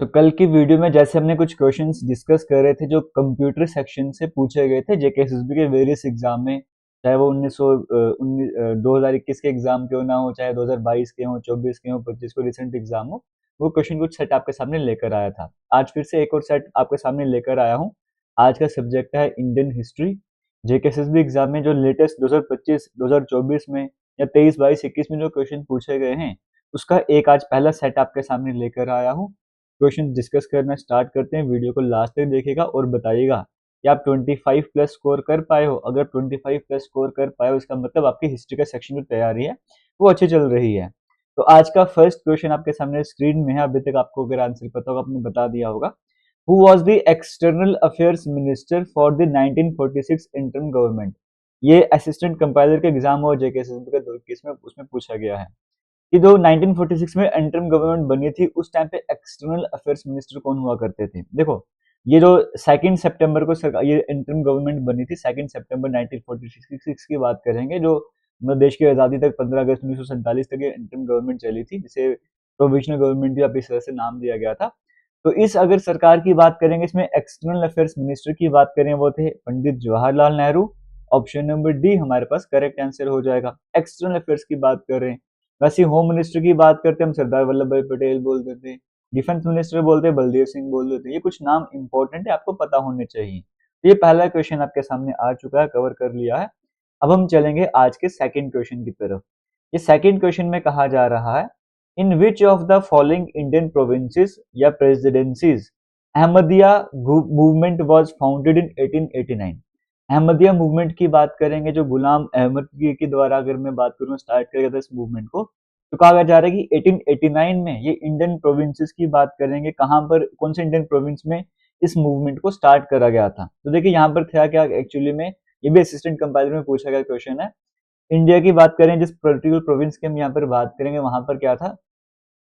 तो कल की वीडियो में जैसे हमने कुछ क्वेश्चंस डिस्कस कर रहे थे जो कंप्यूटर सेक्शन से पूछे गए थे जेकेएसएसबी के वेरियस एग्जाम में, चाहे वो 2021 के एग्जाम के हो ना हो, चाहे 2022 के हो, 24 के हो, 25 को रिसेंट एग्जाम हो, वो क्वेश्चन कुछ सेट आपके सामने लेकर आया था। आज फिर से एक और सेट आपके सामने लेकर आया हूँ। आज का सब्जेक्ट है इंडियन हिस्ट्री। जेकेएसएसबी एग्जाम में जो लेटेस्ट 2025 2024 में या 23 22 21 में जो क्वेश्चन पूछे गए हैं, उसका एक आज पहला सेट आपके सामने लेकर आया हूँ। क्वेश्चन डिस्कस करना स्टार्ट करते हैं। वीडियो को लास्ट तक देखिएगा और बताइएगा कि आप 25 प्लस स्कोर कर पाए हो। अगर 25 प्लस स्कोर कर पाए हो, इसका मतलब आपकी हिस्ट्री का सेक्शन जो तैयारी है वो अच्छी चल रही है। तो आज का फर्स्ट क्वेश्चन आपके सामने स्क्रीन में है। अभी तक आपको अगर आंसर पता होगा, आपने बता दिया होगा। Who was the external affairs minister for the 1946 interim government? ये असिस्टेंट कंपाइलर के एग्जाम हुआ जेकेएसएसबी का केस में, उसमें पूछा गया है कि जो 1946 में इंटरिम गवर्नमेंट बनी थी, उस टाइम पे एक्सटर्नल अफेयर्स मिनिस्टर कौन हुआ करते थे। देखो, ये जो 2 सितंबर को सरकार ये इंटरिम गवर्नमेंट बनी थी, 2 सितंबर 1946 की बात करेंगे, जो मतलब देश की आज़ादी तक 15 अगस्त 1947 तक ये इंटरिम गवर्नमेंट चली थी, जिसे प्रोविजनल गवर्नमेंट भी अब इस तरह से नाम दिया गया था। तो इस अगर सरकार की बात करेंगे, इसमें एक्सटर्नल अफेयर्स मिनिस्टर की बात करें, वो थे Pandit Jawaharlal Nehru. Option number D हमारे पास करेक्ट आंसर हो जाएगा। एक्सटर्नल अफेयर्स की बात कर रहे हैं। वैसे होम मिनिस्टर की बात करते हैं, हम सरदार वल्लभ भाई पटेल बोल देते हैं। डिफेंस मिनिस्टर बोलते हैं बलदेव सिंह बोल देते हैं। ये कुछ नाम इंपॉर्टेंट है, आपको पता होने चाहिए। तो ये पहला क्वेश्चन आपके सामने आ चुका है, कवर कर लिया है। अब हम चलेंगे आज के सेकंड क्वेश्चन की तरफ। ये सेकंड क्वेश्चन में कहा जा रहा है, in which of the following Indian provinces या presidencies Ahmadiyya movement was founded in 1889? Ahmadiyya movement की बात करेंगे, जो गुलाम अहमद के द्वारा अगर मैं बात करूं स्टार्ट किया गया था इस मूवमेंट को, तो कहा जा रहा है कि 1889 में ये इंडियन प्रोविंसेस की बात करेंगे, कहां पर कौन से इंडियन प्रोविंस में इस मूवमेंट को स्टार्ट करा गया था। तो देखिए यहाँ पर था क्या एक्चुअली में, ये भी असिस्टेंट कंपाइलर में पूछा गया क्वेश्चन है। इंडिया की बात करें, जिस पर्टिकुलर प्रोविंस की हम यहाँ पर बात करेंगे, वहां पर क्या था,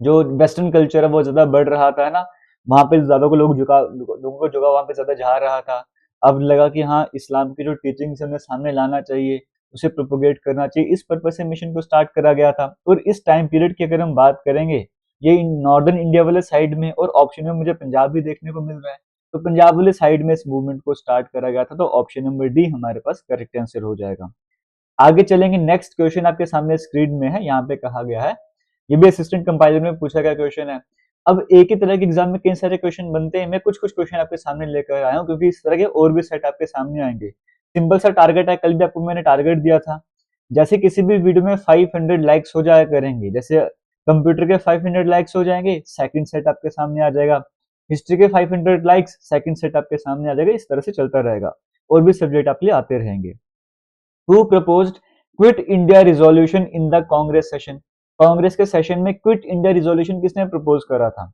जो वेस्टर्न कल्चर है वो ज्यादा बढ़ रहा था, है ना। वहां पे ज्यादा को लोगों को झुकाव वहां पे ज्यादा जा रहा था। अब लगा कि हाँ, इस्लाम की जो टीचिंग्स हमें सामने लाना चाहिए, उसे प्रोपोगेट करना चाहिए। इस पर्पज से मिशन को स्टार्ट करा गया था। और इस टाइम पीरियड की अगर हम बात करेंगे, ये नॉर्दर्न इंडिया वाले साइड में, और ऑप्शन में मुझे पंजाब भी देखने को मिल रहा है, तो पंजाब वाले साइड में इस मूवमेंट को स्टार्ट करा गया था। तो ऑप्शन नंबर डी हमारे पास करेक्ट आंसर हो जाएगा। आगे चलेंगे, नेक्स्ट क्वेश्चन आपके सामने स्क्रीन में है। यहाँ पे कहा गया है, ये भी असिस्टेंट कंपाइलर में पूछा गया क्वेश्चन है। अब एक ही तरह के एग्जाम में कई सारे क्वेश्चन बनते हैं, मैं कुछ कुछ क्वेश्चन आपके सामने लेकर आया हूँ, क्योंकि इस तरह के और भी सेट आपके सामने आएंगे। सिंपल सा टारगेट है, कल भी आपको मैंने टारगेट दिया था, जैसे किसी भी वीडियो में 500 लाइक्स हो जाया करेंगे, जैसे कंप्यूटर के 500 लाइक्स हो जाएंगे, सेकंड सेट आपके सामने आ जाएगा। हिस्ट्री के 500 लाइक्स, सेकंड सेट आपके सामने आ जाएगा। इस तरह से चलता रहेगा, और भी सब्जेक्ट आपके लिए आते रहेंगे। Who proposed quit India resolution in the Congress session? Congress के सेशन में क्विट इंडिया रिजोल्यूशन किसने प्रपोज करा था?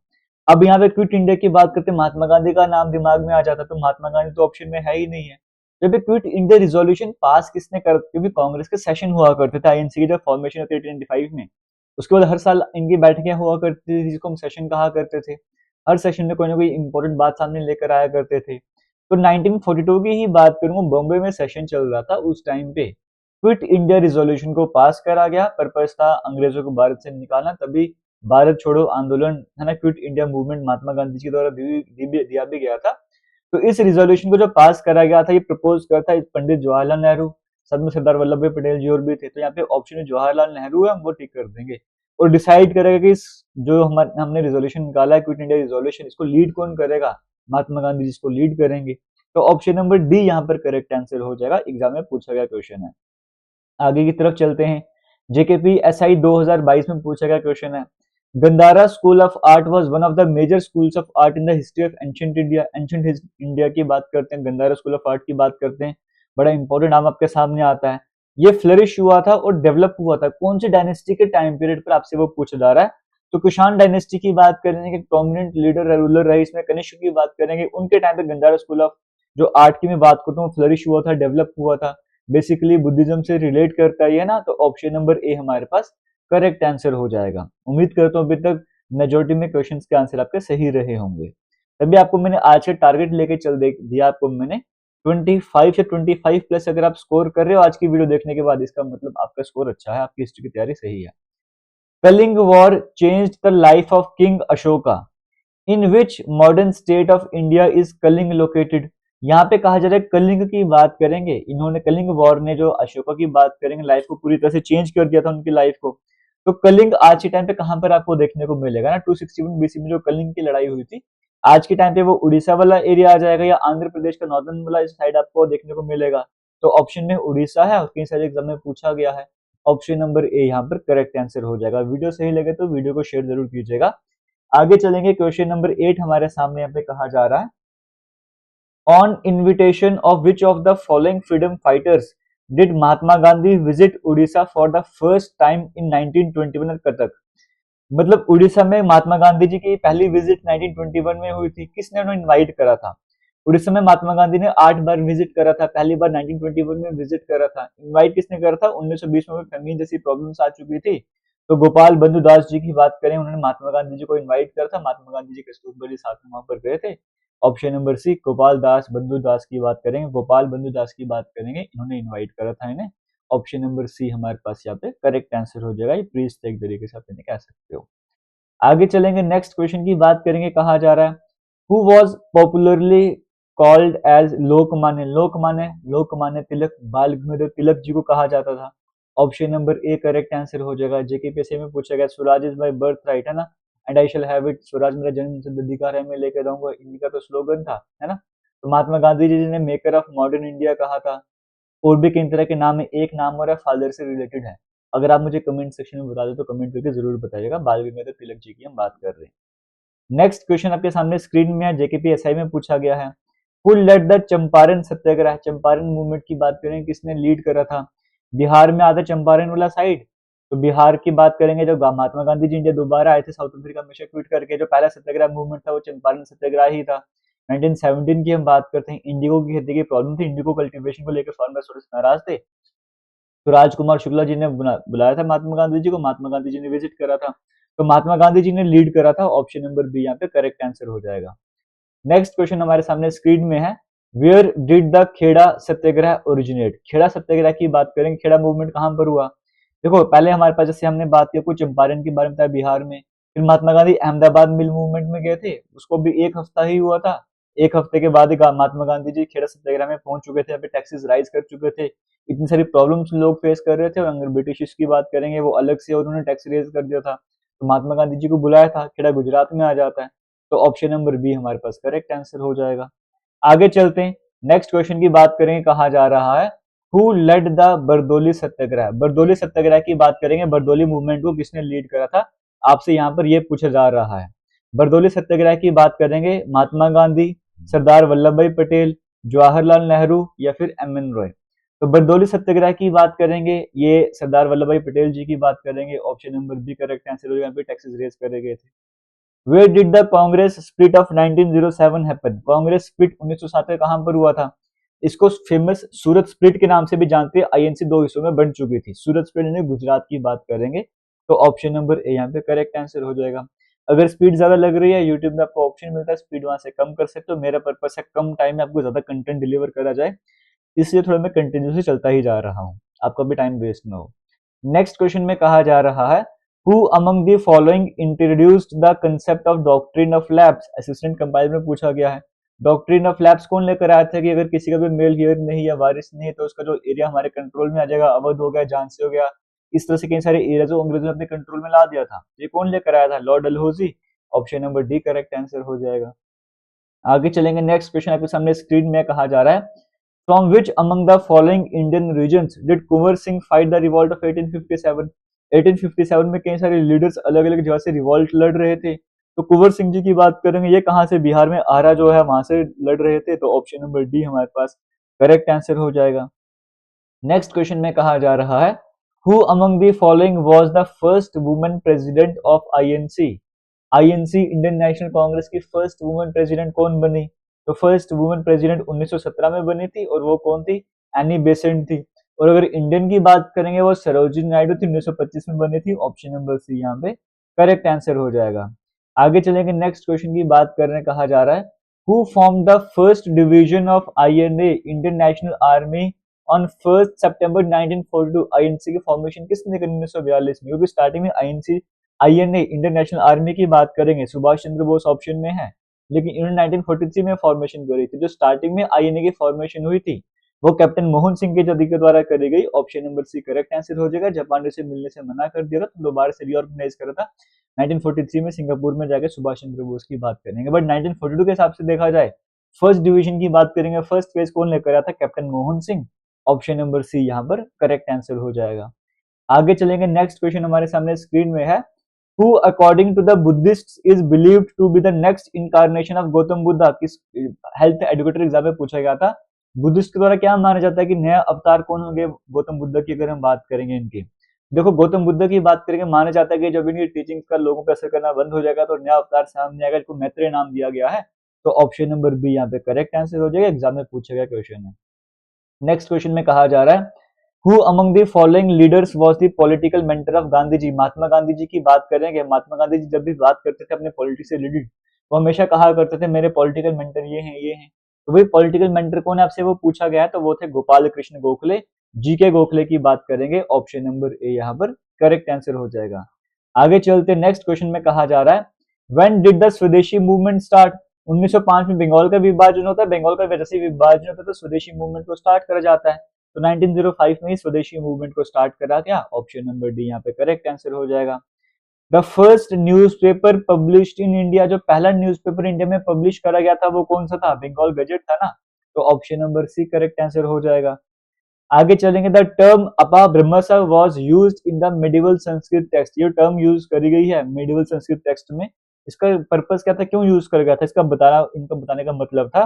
अब यहाँ पे क्विट इंडिया की बात करते महात्मा गांधी का नाम दिमाग में आ जाता, तो महात्मा गांधी तो ऑप्शन में है ही नहीं है। जब क्विट इंडिया रिजोल्यूशन पास किसने कर, क्योंकि कांग्रेस के सेशन हुआ करते थे, आईएनसी की जब फॉर्मेशन होती है 1895 में, उसके बाद हर साल इनकी बैठकें हुआ करती थी, जिसको हम सेशन कहा करते थे। हर सेशन में कोई ना कोई इंपॉर्टेंट बात सामने लेकर आया करते थे। तो 1942 की ही बात करूंगा, बॉम्बे में सेशन चल रहा था उस टाइम पे, क्विट इंडिया रिजोल्यूशन को पास करा गया। पर्पज था अंग्रेजों को भारत से निकालना, तभी भारत छोड़ो आंदोलन, है ना, क्विट इंडिया मूवमेंट महात्मा गांधी जी के द्वारा दिया भी गया था। तो इस रिजोल्यूशन को जो पास करा गया था, ये प्रपोज करता है पंडित जवाहरलाल नेहरू, साथ में सरदार वल्लभ भाई पटेल जी और भी थे। तो यहाँ पे ऑप्शन में जवाहरलाल नेहरू है, हम वो टिक कर देंगे। और डिसाइड करेगा कि इस जो हमने रिजोल्यूशन निकाला है क्विट इंडिया रिजोल्यूशन, इसको लीड कौन करेगा? महात्मा गांधी जी इसको लीड करेंगे। तो ऑप्शन नंबर डी यहाँ पर करेक्ट आंसर हो जाएगा, एग्जाम में पूछा गया क्वेश्चन है। आगे की तरफ चलते हैं। जेकेपी एसआई 2022 में पूछा गया क्वेश्चन है, Gandhara school of art was one of the major schools of art in the history of ancient India. Ancient India की बात करते हैं, गंधारा स्कूल ऑफ आर्ट की बात करते हैं, बड़ा इंपॉर्टेंट नाम आपके सामने आता है। ये फ्लरिश हुआ था और डेवलप हुआ था कौन सी डायनेस्टी के टाइम पीरियड पर, आपसे वो पूछा जा रहा है। तो कुषाण डायनेस्टी की बात करेंगे, प्रोमिनेंट लीडर रूलर रहे इसमें, कनिष्क की बात करेंगे, उनके टाइम पे गंधारा स्कूल ऑफ जो आर्ट की मैं बात करता हूँ फ्लरिश हुआ था, डेवलप हुआ था। बेसिकली बुद्धिज्म से रिलेट करता ही है ना। तो ऑप्शन नंबर ए हमारे पास करेक्ट आंसर हो जाएगा। उम्मीद करता हूँ अभी तक मेजोरिटी में क्वेश्चंस के आंसर आपके सही रहे होंगे। तभी आपको मैंने आज का टारगेट लेके चल दिया आपको मैंने 25 से 25 प्लस अगर आप स्कोर कर रहे हो आज की वीडियो देखने के बाद, इसका मतलब आपका स्कोर अच्छा है, आपकी हिस्ट्री की तैयारी सही है। Kalinga war changed the life of king Ashoka. In which modern state of India is Kalinga located. यहाँ पे कहा जा रहा है कलिंग की बात करेंगे, इन्होंने कलिंग वॉर ने जो अशोका की बात करेंगे लाइफ को पूरी तरह से चेंज कर दिया था उनकी लाइफ को। तो कलिंग आज के टाइम पे कहाँ पर आपको देखने को मिलेगा ना, 261 बीसी में जो कलिंग की लड़ाई हुई थी, आज के टाइम पे वो उड़ीसा वाला एरिया आ जाएगा या आंध्र प्रदेश का नॉर्दर्न वाला साइड आपको देखने को मिलेगा। तो ऑप्शन में उड़ीसा है और कई सारे एग्जाम में पूछा गया है। ऑप्शन नंबर ए यहाँ पर करेक्ट आंसर हो जाएगा। वीडियो सही लगे तो वीडियो को शेयर जरूर कीजिएगा। आगे चलेंगे, क्वेश्चन नंबर 8 हमारे सामने यहाँ पे कहा जा रहा है, on invitation of which of the following freedom fighters did Mahatma Gandhi visit Orissa for the first time in 1921 at Cuttack. मतलब उड़ीसा में महात्मा गांधी जी की पहली विजिट 1921 में हुई थी, किसने उन्हें इनवाइट करा था। उड़ीसा में महात्मा गांधी ने 8 बार विजिट करा था, पहली बार 1921 में विजिट करा था। इनवाइट किसने करा था, 1920 में फेमिन जैसी प्रॉब्लम्स आ चुकी थी, तो गोपाल बंधु दास जी की बात करें, उन्होंने महात्मा गांधी जी को इनवाइट करा था, महात्मा गांधी जी कस्तूरबा जी साथ में वहां पर गए थे। ऑप्शन नंबर सी गोपाल दास बंधु दास की बात करेंगे, गोपाल बंधु दास की बात करेंगे, इन्होंने इनवाइट करा था इन्हें। ऑप्शन नंबर सी हमारे पास यहाँ पे करेक्ट आंसर हो जाएगा, ये प्लीज एक तरीके से आप इन्हें कह सकते हो। आगे चलेंगे, नेक्स्ट क्वेश्चन की बात करेंगे, कहा जा रहा है who was popularly called as Lokmanya. Lokmanya, Lokmanya Tilak, Bal Gangadhar Tilak ji को कहा जाता था। Option number A correct answer हो जाएगा। जेकेपीएससी में पूछा गया Swaraj is my birth right, है ना, and I shall have it, Swaraj मेरा जन्म सिद्ध अधिकार है, मैं लेकर रहूंगा, इनका तो स्लोगन था, है ना। तो महात्मा गांधी जी ने मेकर ऑफ मॉडर्न इंडिया कहा था। और भी कई तरह के नाम है, एक नाम और फादर से रिलेटेड है। अगर आप मुझे कमेंट सेक्शन में बता दो तो कमेंट करके जरूर बताइएगा। बाल गंगाधर तिलक जी की हम बात कर रहे हैं। नेक्स्ट क्वेश्चन आपके सामने स्क्रीन में है, जेकेपीएसआई में पूछा गया है, who led the Champaran Satyagraha. Champaran movement की बात करें, किसने लीड करा था। बिहार में आता चंपारण वाला साइड, तो बिहार की बात करेंगे, जब महात्मा गांधी जी इंडिया दोबारा आए थे साउथ अफ्रीका में से क्विट करके, जो पहला सत्याग्रह मूवमेंट था वो चंपारण सत्याग्रह ही था। 1917 की हम बात करते हैं, इंडिगो की खेती की प्रॉब्लम थी, इंडिगो कल्टीवेशन को लेकर फार्मर्स थोड़े नाराज थे, तो राजकुमार शुक्ला जी ने बुलाया था महात्मा गांधी जी को, महात्मा गांधी जी ने विजिट करा था, तो महात्मा गांधी जी ने लीड करा था। ऑप्शन नंबर बी यहाँ पे करेक्ट आंसर हो जाएगा। नेक्स्ट क्वेश्चन हमारे सामने स्क्रीन में है, where did the Kheda Satyagraha originate. Kheda Satyagraha की बात करें, खेड़ा मूवमेंट कहां पर हुआ। देखो पहले हमारे पास जैसे हमने बात की कुछ चंपारण के बारे में बताया बिहार में, फिर महात्मा गांधी अहमदाबाद मिल मूवमेंट में गए थे, उसको भी एक हफ्ता ही हुआ था। एक हफ्ते के बाद ही महात्मा गांधी जी खेड़ा सत्याग्रह में पहुंच चुके थे, यहाँ पे टैक्सेस राइज कर चुके थे, इतनी सारी प्रॉब्लम्स लोग फेस कर रहे थे, और अगर ब्रिटिश की बात करेंगे वो अलग से उन्होंने टैक्स रेज कर दिया था, तो महात्मा गांधी जी को बुलाया था। खेड़ा गुजरात में आ जाता है, तो ऑप्शन नंबर बी हमारे पास करेक्ट आंसर हो जाएगा। आगे चलते हैं, नेक्स्ट क्वेश्चन की बात करेंगे, कहा जा रहा है हु लेड द बरदोली सत्याग्रह। बरदोली सत्याग्रह की बात करेंगे, बरदोली मूवमेंट को किसने लीड करा था, आपसे यहाँ पर यह पूछा जा रहा है। बरदोली सत्याग्रह की बात करेंगे, महात्मा गांधी, सरदार वल्लभ भाई पटेल, जवाहरलाल नेहरू या फिर एम.एन. रॉय। तो बरदोली सत्याग्रह की बात करेंगे, ये सरदार वल्लभ भाई पटेल जी की बात करेंगे। Option number B correct answer हो, यहाँ पे टैक्सेस रेज करे गए थे। Where did the Congress split of 1907 happen. Congress split 1907 में कहां पर हुआ था। इसको फेमस सूरत स्प्लिट के नाम से भी जानते हैं, आईएनसी दो हिस्सों में बन चुकी थी। सूरत स्प्लिट यानी गुजरात की बात करेंगे, तो ऑप्शन नंबर ए यहाँ पे करेक्ट आंसर हो जाएगा। अगर स्पीड ज्यादा लग रही है, यूट्यूब में आपको ऑप्शन मिलता है स्पीड वहां से कम कर सकते हो। मेरा पर्पस है कम टाइम में आपको ज्यादा कंटेंट डिलीवर करा जाए, इसलिए थोड़ा मैं कंटिन्यूसली चलता ही जा रहा हूँ, आपका भी टाइम वेस्ट ना हो। नेक्स्ट क्वेश्चन में कहा जा रहा है, who among the following introduced the concept of doctrine of lapse. Assistant compiler में पूछा गया है, डॉक्ट्रिन ऑफ लैप्स कौन लेकर आया था कि अगर किसी का भी मेल हियर नहीं या वारिस नहीं है तो उसका जो एरिया हमारे कंट्रोल में आ जाएगा, अवध हो गया, झांसी हो गया, इस तरह से कई सारे एरिया जो अंग्रेजों ने अपने कंट्रोल में ला दिया था, ये कौन लेकर आया था, Lord Dalhousie. Option number D correct answer हो जाएगा। आगे चलेंगे, नेक्स्ट क्वेश्चन आपके सामने स्क्रीन में कहा जा रहा है, from which among the following Indian regions did Kunwar Singh fight the revolt of 1857। 1857 में कई सारे लीडर्स अलग अलग जगह से रिवॉल्ट लड़ रहे थे, तो कुंवर सिंह जी की बात करेंगे, ये कहां से, बिहार में आरा जो है वहां से लड़ रहे थे, तो ऑप्शन नंबर डी हमारे पास करेक्ट आंसर हो जाएगा। नेक्स्ट क्वेश्चन में कहा जा रहा है, who among the following was the first women president of INC. INC Indian national Congress की फर्स्ट वुमेन प्रेसिडेंट कौन बनी, तो फर्स्ट वुमेन प्रेसिडेंट 1917 में बनी थी, और वो कौन थी, एनी बेसेंट थी। और अगर इंडियन की बात करेंगे, वो सरोजिनी नायडू थी, 1925 में बनी थी। ऑप्शन नंबर सी यहाँ पे करेक्ट आंसर हो जाएगा। आगे चलेंगे, नेक्स्ट क्वेश्चन की बात करने कहा जा रहा है, who form the first division of INA Indian national army on 1 September 1942। INC की फॉर्मेशन किसने करी 1942 में, क्योंकि स्टार्टिंग में INC INA Indian national army की बात करेंगे, सुभाष चंद्र बोस ऑप्शन में है, लेकिन इन्होंने 1943 में फॉर्मेशन करी थी। जो स्टार्टिंग में आईएनए की फॉर्मेशन हुई थी वो कैप्टन मोहन सिंह के जदी के द्वारा करी गई। Option number C correct answer हो जाएगा। जापान से मिलने से मना कर दिया था तो दोबारा से रीऑर्गेनाइज करा था 1943 में सिंगापुर में जाकर। सुभाष चंद्र बोस की बात करेंगे, बट 1942 के हिसाब से देखा जाए फर्स्ट डिवीजन की बात करेंगे, फर्स्ट फेज कौन लेकर आया था? Captain Mohan Singh. Option number C यहाँ पर करेक्ट आंसर हो जाएगा। आगे चलेंगे, नेक्स्ट क्वेश्चन हमारे सामने स्क्रीन में है, who according to the Buddhist is believed to be the next incarnation of Gautam Buddha. किस हेल्थ एडुकेटर एग्जाम में पूछा गया था, बुद्धिस्ट के द्वारा क्या माना जाता है कि नया अवतार कौन होंगे गौतम बुद्ध की? अगर हम बात करेंगे इनकी, देखो गौतम बुद्ध की बात करेंगे, माना जाता है कि जब इनकी टीचिंग का लोगों पर असर करना बंद हो जाएगा तो नया अवतार सामने आएगा, जिसको मैत्रेय नाम दिया गया है। तो ऑप्शन नंबर बी यहाँ पे करेक्ट आंसर हो जाएगा, एग्जाम में पूछा गया क्वेश्चन है। नेक्स्ट क्वेश्चन में कहा जा रहा है, who among the following leaders was the political mentor of Gandhi ji. Mahatma Gandhi ji की बात करेंगे। महात्मा गांधी जी जब भी बात करते थे अपने पॉलिटिक्स से रिलेटेड, वो हमेशा कहा करते थे मेरे पॉलिटिकल मेंटर ये हैं ये हैं। तो वही पॉलिटिकल मेंटर कौन है आपसे वो पूछा गया है, तो वो थे गोपाल कृष्ण गोखले। जी के गोखले की बात करेंगे, ऑप्शन नंबर ए यहाँ पर करेक्ट आंसर हो जाएगा। आगे चलते, नेक्स्ट क्वेश्चन में कहा जा रहा है, व्हेन डिड द स्वदेशी मूवमेंट स्टार्ट। 1905 में बंगाल का विभाजन होता है, बंगाल का वैसे विभाजन होता है तो स्वदेशी मूवमेंट को स्टार्ट करा जाता है। तो 1905 में ही स्वदेशी मूवमेंट को स्टार्ट करा गया। ऑप्शन नंबर डी यहाँ पे करेक्ट आंसर हो जाएगा। The first newspaper published in India, जो पहला न्यूज़पेपर इंडिया में पब्लिश करा गया था वो कौन सा था? बंगाल गजट था ना। तो option number C correct answer हो जाएगा। आगे चलेंगे, the term Apabhramsha was used in the medieval Sanskrit text. ये टर्म यूज करी गई है मेडिवल संस्कृत टेक्स्ट में। इसका पर्पस क्या था, क्यों यूज कर गया था? इसका इनका बताने का मतलब था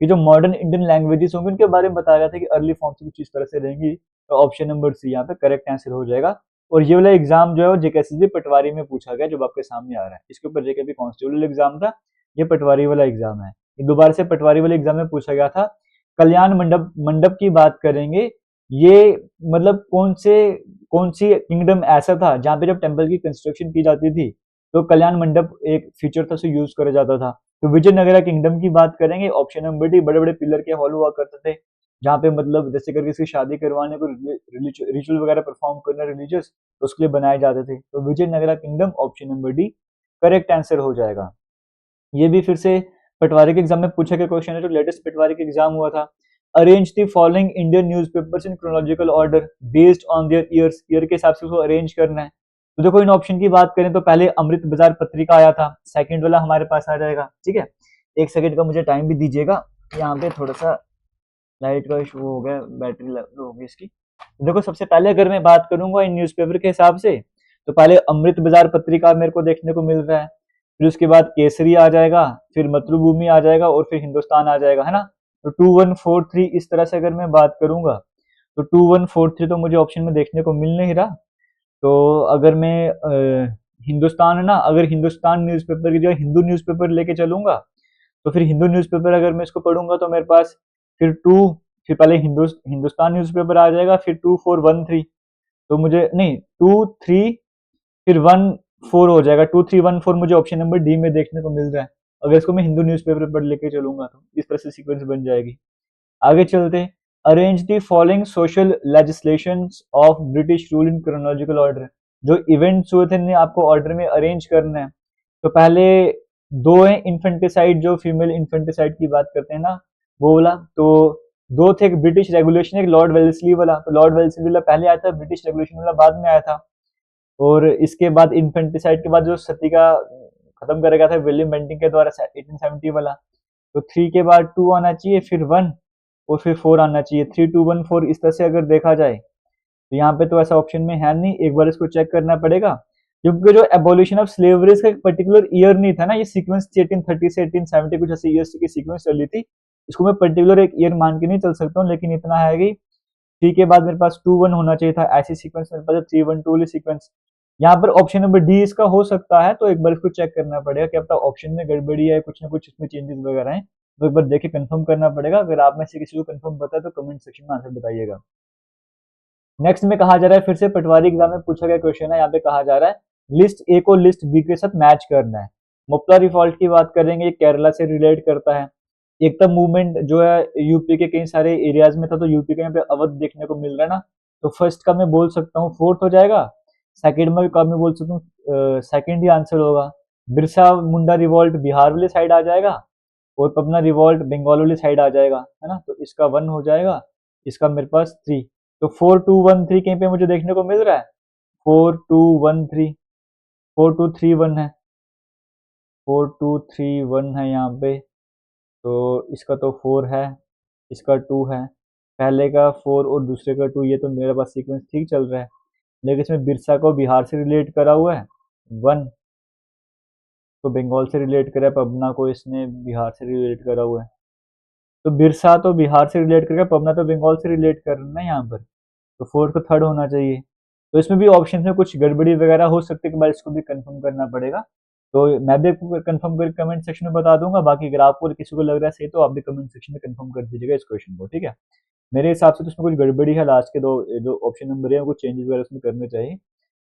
कि जो मॉडर्न इंडियन लैंग्वेजेस होंगे उनके बारे में बताया गया था कि अर्ली फॉर्म्स कुछ इस तरह से रहेंगी। तो ऑप्शन नंबर सी यहाँ पे करेक्ट आंसर हो जाएगा। और ये वाला एग्जाम जो है वो जेकेएसएसबी पटवारी में पूछा गया, जो आपके सामने आ रहा है। इसके ऊपर जेके भी कांस्टेबल एग्जाम था, ये पटवारी वाला एग्जाम है। ये दोबारा से पटवारी वाले एग्जाम में पूछा गया था। कल्याण मंडप मंडप की बात करेंगे, ये मतलब कौन सी किंगडम ऐसा था जहाँ पे जब टेम्पल की कंस्ट्रक्शन की जाती थी तो कल्याण मंडप एक फीचर था, उसे यूज करा जाता था। तो विजयनगरा किंगडम की बात करेंगे, ऑप्शन नंबर डी। बड़े बड़े पिलर के हॉल हुआ करते थे जहाँ पे मतलब जैसे करके किसी शादी करवाने को रिचुअल वगैरह परफॉर्म करना रिलीजियस, तो उसके लिए बनाए जाते थे। तो Vijayanagara kingdom, option number D correct answer हो जाएगा। ये भी फिर से पटवारी के एग्जाम में पूछा गया क्वेश्चन है, जो लेटेस्ट पटवारी का एग्जाम हुआ था। Arrange the following Indian newspapers in chronological order based on their years. Year के हिसाब से उसको अरेंज करना है। तो देखो इन ऑप्शन की बात करें तो पहले अमृत बाजार पत्रिका आया था, सेकंड वाला हमारे पास आ जाएगा। ठीक है, एक सेकंड का मुझे टाइम भी दीजिएगा, यहाँ पे थोड़ा सा लाइट का इशू हो गया, बैटरी लो हो गई इसकी। देखो सबसे पहले अगर मैं बात करूंगा इन न्यूज़पेपर के हिसाब से, तो पहले अमृत बाजार पत्रिका मेरे को देखने को मिल रहा है, फिर उसके बाद केसरी आ जाएगा, फिर मातृभूमि आ जाएगा और फिर हिंदुस्तान आ जाएगा, है ना। तो 2143 इस तरह से अगर मैं बात करूंगा तो 2143 तो मुझे ऑप्शन में देखने को मिल नहीं रहा। तो अगर मैं हिंदुस्तान है ना, अगर हिंदुस्तान न्यूज़पेपर की जगह हिंदू न्यूज़पेपर लेके चलूंगा तो फिर हिंदू न्यूज़पेपर अगर मैं इसको पढ़ूंगा तो मेरे पास फिर पहले हिंदुस्तान न्यूज़पेपर आ जाएगा, फिर 2413, तो मुझे नहीं 23 फिर 14 हो जाएगा, 2314 मुझे ऑप्शन नंबर डी में देखने को मिल रहा है। अगर इसको मैं हिंदू न्यूज़पेपर पर लेके चलूंगा तो इस तरह से सीक्वेंस बन जाएगी। आगे चलते, arrange the following social legislations of British rule in chronological order. जो इवेंट्स हुए थे इन्हें आपको ऑर्डर में अरेंज करना है। तो पहले दो है इन्फेंटिसाइड, जो फीमेल इन्फेंटिसाइड की बात करते हैं ना वो वाला। तो दो थे, एक ब्रिटिश रेगुलेशन, एक लॉर्ड वेल्सली वाला। तो लॉर्ड वेल्सली वाला पहले आया था, ब्रिटिश रेगुलेशन वाला बाद में आया था। और इसके बाद इन्फेंटिसाइड के बाद जो सती का खत्म करा गया था विलियम बेंटिंग के द्वारा 1870 वाला। तो 3 के बाद 2 आना चाहिए, फिर 1 और फिर 4 आना चाहिए। 3 2 1 4 इस तरह से अगर देखा जाए तो यहाँ पे तो ऐसा ऑप्शन में है नहीं, एक बार इसको चेक करना पड़ेगा। क्योंकि जो एबोलिशन ऑफ स्लेवरी का पर्टिकुलर ईयर नहीं था ना, ये सीक्वेंस 1830 से 1870 कुछ ऐसे ईयर्स की सीक्वेंस चली थी। इसको मैं पर्टिकुलर एक ईयर मान के नहीं चल सकता हूँ, लेकिन इतना है कि 3 के बाद मेरे पास 2 1 होना चाहिए था, ऐसी सीक्वेंस मेरे पास 3 1 2 वाली सीक्वेंस। यहाँ पर ऑप्शन नंबर डी इसका हो सकता है, तो एक बार इसको चेक करना पड़ेगा कि अब तक ऑप्शन में गड़बड़ी है, कुछ ना कुछ इसमें चेंजेस वगैरह हैं, तो एक बार देखे कंफर्म करना पड़ेगा। अगर आप में से किसी को कंफर्म पता है तो कमेंट सेक्शन में आंसर बताइएगा। नेक्स्ट में कहा जा रहा है, फिर से पटवारी एग्जाम में पूछा गया क्वेश्चन है। यहाँ पे कहा जा रहा है लिस्ट ए को लिस्ट बी के साथ मैच करना है। मुप्ला रिवॉल्ट की बात करेंगे, केरला से रिलेट करता है। एकता मूवमेंट जो है यूपी के कई सारे एरियाज में था, तो यूपी का यहाँ पे अवध देखने को मिल रहा है ना। तो फर्स्ट का मैं बोल सकता हूँ फोर्थ हो जाएगा, सेकंड में का मैं बोल सकता हूँ सेकंड ही आंसर होगा। बिरसा मुंडा रिवॉल्ट बिहार वाली साइड आ जाएगा और पबना रिवॉल्ट बंगाल वाली साइड आ जाएगा, है ना। तो इसका 1 हो जाएगा, इसका मेरे पास 3। तो 4213 कहीं पे मुझे देखने को मिल रहा है, 4213, 4231 है, 4231 है यहाँ पे। तो इसका तो 4 है, इसका 2 है, पहले का 4 और दूसरे का 2, ये तो मेरे पास सीक्वेंस ठीक चल रहा है। लेकिन इसमें बिरसा को बिहार से रिलेट करा हुआ है 1, तो बंगाल से रिलेट करा है, पबना को इसने बिहार से रिलेट करा हुआ है। तो बिरसा तो बिहार से रिलेट करके, पबना तो बंगाल से रिलेट करना है यहाँ पर। तो 4 तो थर्ड होना चाहिए। तो इसमें भी ऑप्शन में कुछ गड़बड़ी वगैरह हो सकती है कि भाई इसको भी कंफर्म करना पड़ेगा। तो मैं भी आपको कंफर्म करके कमेंट सेक्शन में बता दूंगा। बाकी अगर आपको किसी को लग रहा है सही तो आप भी कमेंट सेक्शन में कंफर्म कर दीजिएगा इस क्वेश्चन को, ठीक है। मेरे हिसाब से तो इसमें कुछ गड़बड़ी है, लास्ट के दो जो ऑप्शन नंबर है कुछ चेंजेस वगैरह उसमें करने चाहिए।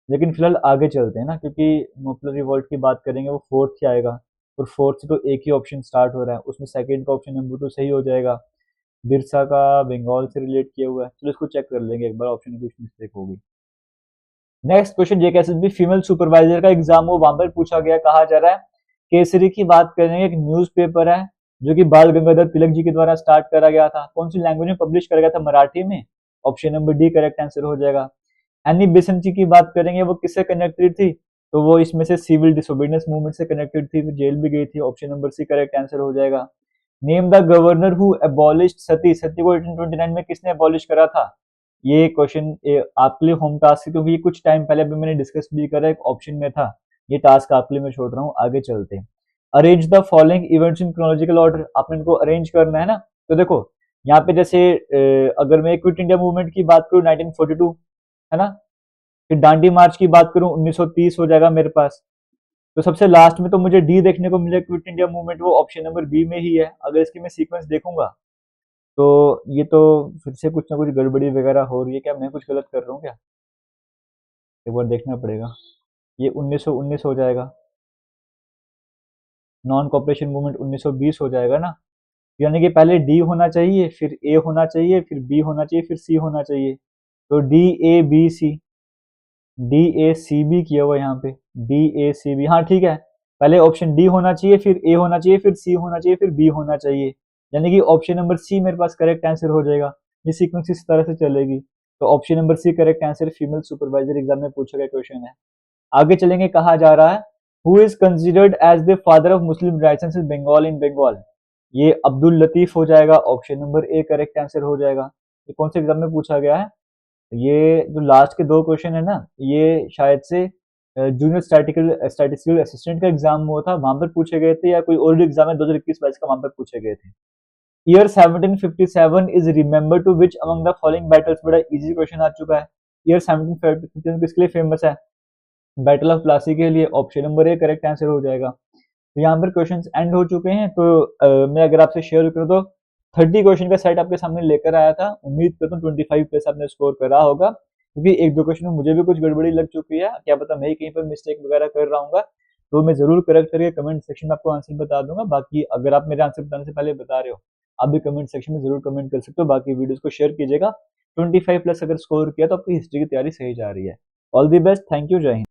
लेकिन फिलहाल आगे चलते हैं ना, क्योंकि मोपलर रिवॉल्ट की बात करेंगे वो फोर्थ ही आएगा, और फोर्थ से तो एक ही ऑप्शन स्टार्ट हो रहा है, उसमें सेकंड का ऑप्शन नंबर तो सही हो जाएगा। बिरसा का बंगाल से रिलेट किया हुआ है, चलो इसको चेक कर लेंगे एक बार, ऑप्शन में कुछ मिस्टेक होगी। Next question JKSSB female supervisor का एग्जाम हो, वहां पर पूछा गया, कहा जा रहा है केसरी की बात करेंगे, एक न्यूज़पेपर है जो कि बाल गंगाधर तिलक जी के द्वारा स्टार्ट करा गया था, कौन सी लैंग्वेज में पब्लिश करा गया था, मराठी में। Option number D correct answer हो जाएगा। एनी बेसेंट जी की बात करेंगे, वो किससे कनेक्टेड थी, तो वो इसमें से सिविल डिसोबीडियंस मूवमेंट से कनेक्टेड थी, फिर जेल भी गई थी, option number C correct answer हो जाएगा। Name the governor who abolished sati, sati को 1829 में किसने एबॉलिश करा था। ये क्वेश्चन आपके लिए होम टास्क है, क्योंकि ये कुछ टाइम पहले भी मैंने डिस्कस भी करा, एक ऑप्शन में था। ये टास्क आपके लिए मैं छोड़ रहा हूँ, आगे चलते हैं। Arrange the following events in chronological order, आपने इनको अरेंज करना है ना। तो देखो यहाँ पे जैसे अगर मैं क्विट इंडिया मूवमेंट की बात करूँ 1942, है ना, फिर दांडी मार्च की बात करूं 1930 हो जाएगा मेरे पास। तो सबसे लास्ट में तो मुझे डी देखने को मिलेगा, क्विट इंडिया मूवमेंट, वो ऑप्शन नंबर बी में ही है। अगर इसकी मैं सीक्वेंस देखूंगा तो ये तो फिर से कुछ ना कुछ गड़बड़ी वगैरह हो रही है, क्या मैं कुछ गलत कर रहा हूँ क्या, एक बार देखना पड़ेगा। ये 1919 हो जाएगा, नॉन कॉपरेशन मूवमेंट 1920 हो जाएगा ना। यानी कि पहले डी होना चाहिए, फिर ए होना चाहिए, फिर बी होना चाहिए, फिर सी होना चाहिए। तो D A B C, D A C B किया हुआ यहाँ पे, डी ए सी बी, हाँ ठीक है। पहले ऑप्शन डी होना चाहिए, फिर ए होना चाहिए, फिर सी होना चाहिए, फिर बी होना चाहिए। यानी कि ऑप्शन नंबर सी मेरे पास करेक्ट आंसर हो जाएगा। ये सीक्वेंस इस तरह से चलेगी। तो option number C correct answer female supervisor exam में पूछा गया क्वेश्चन है। आगे चलेंगे, कहा जा रहा है who is considered as the father of Muslim rights in Bengal in Bengal. ये अब्दुल लतीफ हो जाएगा, option number A correct answer हो जाएगा। ये कौन से एग्जाम में पूछा गया है, ये जो लास्ट के दो क्वेश्चन है ना, ये शायद से जूनियर स्टैटिस्टिकल असिस्टेंट का एग्जाम हुआ था, वहां पर पूछे गए थे, या कोई और एग्जाम है 2021-22 का, वहां पर पूछे गए थे। Year 1757 is remember to which among the following battles, बड़ा इजी क्वेश्चन आ चुका है। ईयर 1757 किसके लिए फेमस है, बैटल ऑफ प्लासी के लिए, option number A correct answer हो जाएगा। तो यहाँ पर क्वेश्चंस एंड हो चुके हैं। तो मैं अगर आपसे शेयर करूँ तो 30 क्वेश्चन का सेट आपके सामने लेकर आया था, उम्मीद करता हूँ 25 प्लस आपने स्कोर करा होगा, क्योंकि एक दो क्वेश्चन में मुझे भी कुछ गड़बड़ी लग चुकी है, क्या पता मैं ही कहीं पर मिस्टेक वगैरह कर रहा हूँ। तो मैं जरूर करेक्ट करके कमेंट सेक्शन में आपको आंसर बता दूंगा। बाकी अगर आप मेरे आंसर बताने से पहले बता रहे हो, आप भी कमेंट सेक्शन में जरूर कमेंट कर सकते हो। बाकी वीडियोस को शेयर कीजिएगा। 25 प्लस अगर स्कोर किया तो आपकी हिस्ट्री की तैयारी सही जा रही है। All the best, thank you, जय हिंद।